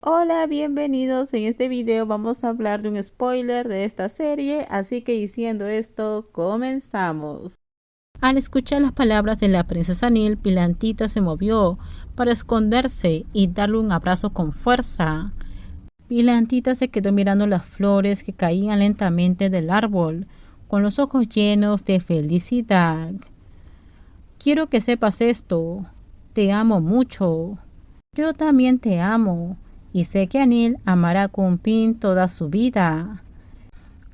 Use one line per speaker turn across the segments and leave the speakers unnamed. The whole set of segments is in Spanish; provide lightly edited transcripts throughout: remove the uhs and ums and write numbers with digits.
Hola, bienvenidos. En este video vamos a hablar de un spoiler de esta serie, así que diciendo esto, comenzamos. Al escuchar las palabras de la princesa Nil, Pilantita se movió para esconderse y darle un abrazo con fuerza. Pilantita se quedó mirando las flores que caían lentamente del árbol, con los ojos llenos de felicidad. Quiero que sepas esto. Te amo mucho. Yo también te amo, y sé que Anil amará a Kunpin toda su vida.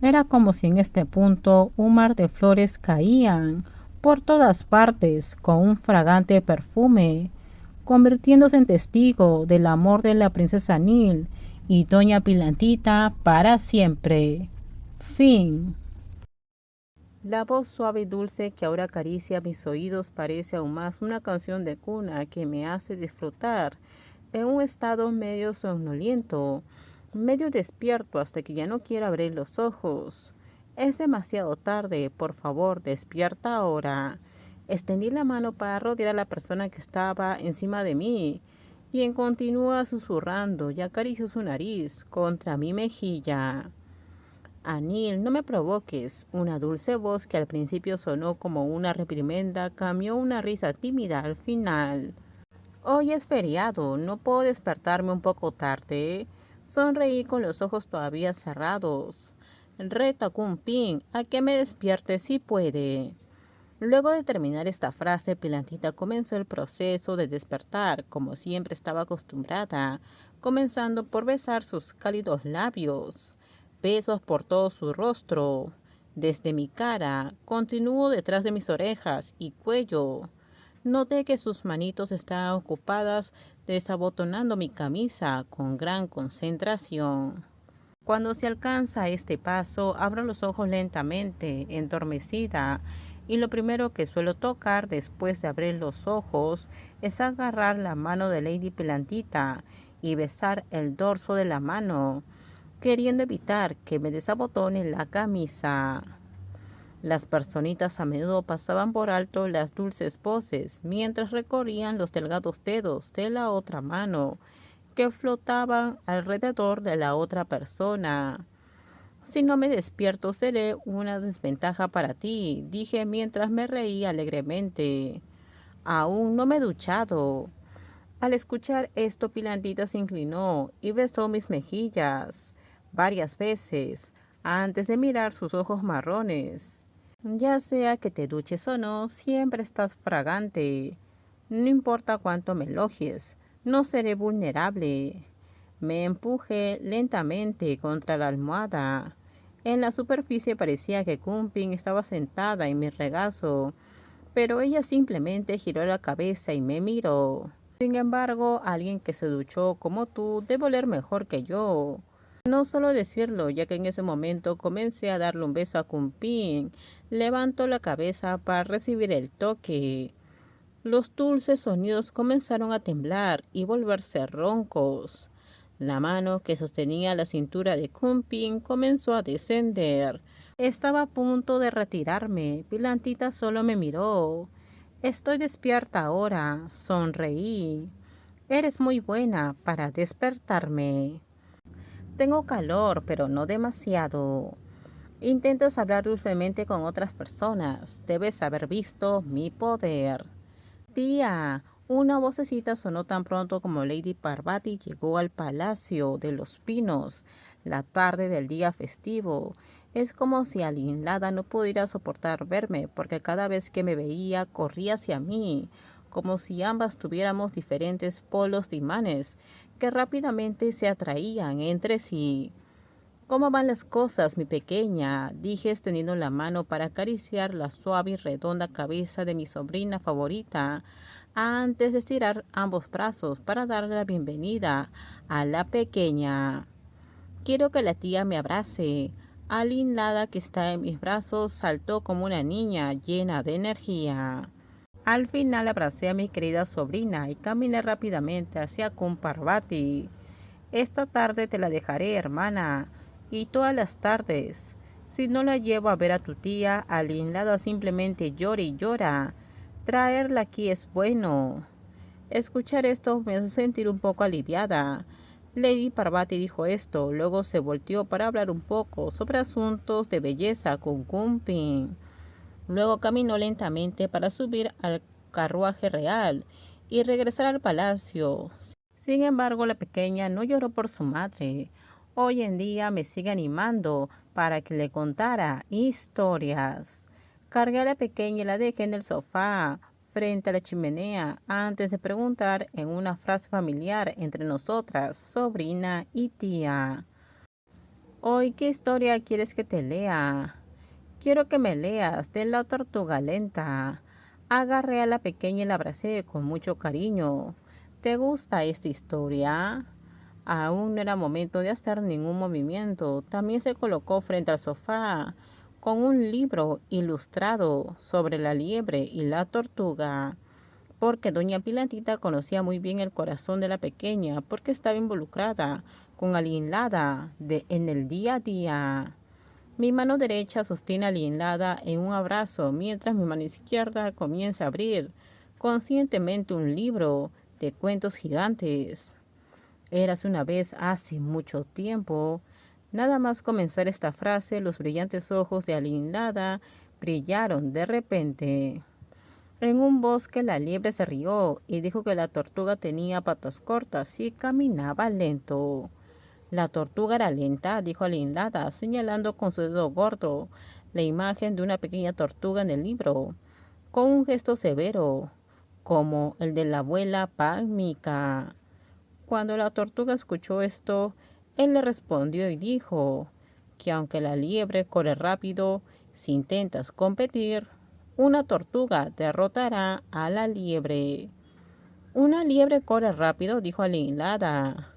Era como si en este punto un mar de flores caían por todas partes con un fragante perfume, convirtiéndose en testigo del amor de la princesa Anil y doña Pilantita para siempre. Fin. La voz suave y dulce que ahora acaricia mis oídos parece aún más una canción de cuna que me hace disfrutar en un estado medio somnoliento, medio despierto hasta que ya no quiero abrir los ojos. Es demasiado tarde, por favor, despierta ahora. Extendí la mano para rodear a la persona que estaba encima de mí, quien continúa susurrando y acarició su nariz contra mi mejilla. Anil, no me provoques. Una dulce voz que al principio sonó como una reprimenda cambió una risa tímida al final. Hoy es feriado, no puedo despertarme un poco tarde. Sonreí con los ojos todavía cerrados. Reto a Kunpin a que me despierte si puede. Luego de terminar esta frase, Pilantita comenzó el proceso de despertar, como siempre estaba acostumbrada, comenzando por besar sus cálidos labios, besos por todo su rostro, desde mi cara, continuó detrás de mis orejas y cuello. Noté que sus manitos estaban ocupadas desabotonando mi camisa con gran concentración. Cuando se alcanza este paso, abro los ojos lentamente, entormecida, y lo primero que suelo tocar después de abrir los ojos es agarrar la mano de Lady Pilantita y besar el dorso de la mano, queriendo evitar que me desabotone la camisa. Las personitas a menudo pasaban por alto las dulces voces mientras recorrían los delgados dedos de la otra mano que flotaban alrededor de la otra persona. Si no me despierto seré una desventaja para ti, dije mientras me reía alegremente. Aún no me he duchado. Al escuchar esto, Pilantita se inclinó y besó mis mejillas varias veces antes de mirar sus ojos marrones. Ya sea que te duches o no, siempre estás fragante. No importa cuánto me elogies, no seré vulnerable. Me empujé lentamente contra la almohada. En la superficie parecía que Kunpin estaba sentada en mi regazo, pero ella simplemente giró la cabeza y me miró. Sin embargo, alguien que se duchó como tú debe oler mejor que yo. No solo decirlo, ya que en ese momento comencé a darle un beso a Kunpin. Levantó la cabeza para recibir el toque. Los dulces sonidos comenzaron a temblar y volverse roncos. La mano que sostenía la cintura de Kunpin comenzó a descender. Estaba a punto de retirarme. Pilantita solo me miró. Estoy despierta ahora, sonreí. Eres muy buena para despertarme. Tengo calor, pero no demasiado. Intentas hablar dulcemente con otras personas. Debes haber visto mi poder. Tía, una vocecita sonó tan pronto como Lady Parvati llegó al Palacio de los Pinos la tarde del día festivo. Es como si Alinlada no pudiera soportar verme, porque cada vez que me veía corría hacia mí, como si ambas tuviéramos diferentes polos de imanes que rápidamente se atraían entre sí. ¿Cómo van las cosas, mi pequeña?, dije extendiendo la mano para acariciar la suave y redonda cabeza de mi sobrina favorita, antes de estirar ambos brazos para darle la bienvenida a la pequeña. Quiero que la tía me abrace. Alin Lada, que está en mis brazos, saltó como una niña llena de energía. Al final abracé a mi querida sobrina y caminé rápidamente hacia Kumparvati. Esta tarde te la dejaré, hermana, y todas las tardes. Si no la llevo a ver a tu tía, Alinlada simplemente llora y llora. Traerla aquí es bueno. Escuchar esto me hace sentir un poco aliviada. Lady Parvati dijo esto, luego se volteó para hablar un poco sobre asuntos de belleza con Kumpi. Luego caminó lentamente para subir al carruaje real y regresar al palacio. Sin embargo, la pequeña no lloró por su madre. Hoy en día me sigue animando para que le contara historias. Cargué a la pequeña y la dejé en el sofá, frente a la chimenea, antes de preguntar en una frase familiar entre nosotras, sobrina y tía. Hoy, ¿qué historia quieres que te lea? Quiero que me leas de la tortuga lenta. Agarré a la pequeña y la abracé con mucho cariño. ¿Te gusta esta historia? Aún no era momento de hacer ningún movimiento. También se colocó frente al sofá con un libro ilustrado sobre la liebre y la tortuga, porque doña Pilantita conocía muy bien el corazón de la pequeña, porque estaba involucrada con Alinlada en el día a día. Mi mano derecha sostiene a Alinlada en un abrazo, mientras mi mano izquierda comienza a abrir conscientemente un libro de cuentos gigantes. Érase una vez hace mucho tiempo. Nada más comenzar esta frase, los brillantes ojos de Alinlada brillaron de repente. En un bosque la liebre se rió y dijo que la tortuga tenía patas cortas y caminaba lento. La tortuga era lenta, dijo Alinlada, señalando con su dedo gordo la imagen de una pequeña tortuga en el libro, con un gesto severo, como el de la abuela Pálmica. Cuando la tortuga escuchó esto, él le respondió y dijo que aunque la liebre corre rápido, si intentas competir, una tortuga derrotará a la liebre. Una liebre corre rápido, dijo Alinlada.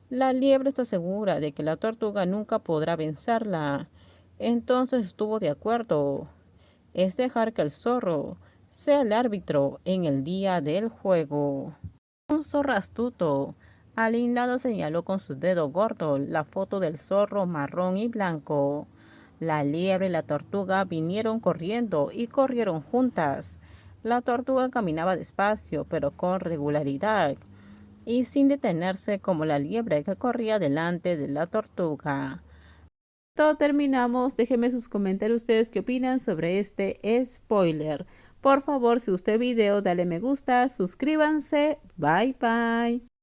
La liebre está segura de que la tortuga nunca podrá vencerla. Entonces estuvo de acuerdo. Es dejar que el zorro sea el árbitro en el día del juego. Un zorro astuto. Alinlada señaló con su dedo gordo la foto del zorro marrón y blanco. La liebre y la tortuga vinieron corriendo y corrieron juntas. La tortuga caminaba despacio, pero con regularidad, y sin detenerse como la liebre que corría delante de la tortuga. Todo terminamos. Déjenme sus comentarios ustedes qué opinan sobre este spoiler. Por favor, si gustó el video, dale me gusta, suscríbanse. Bye bye.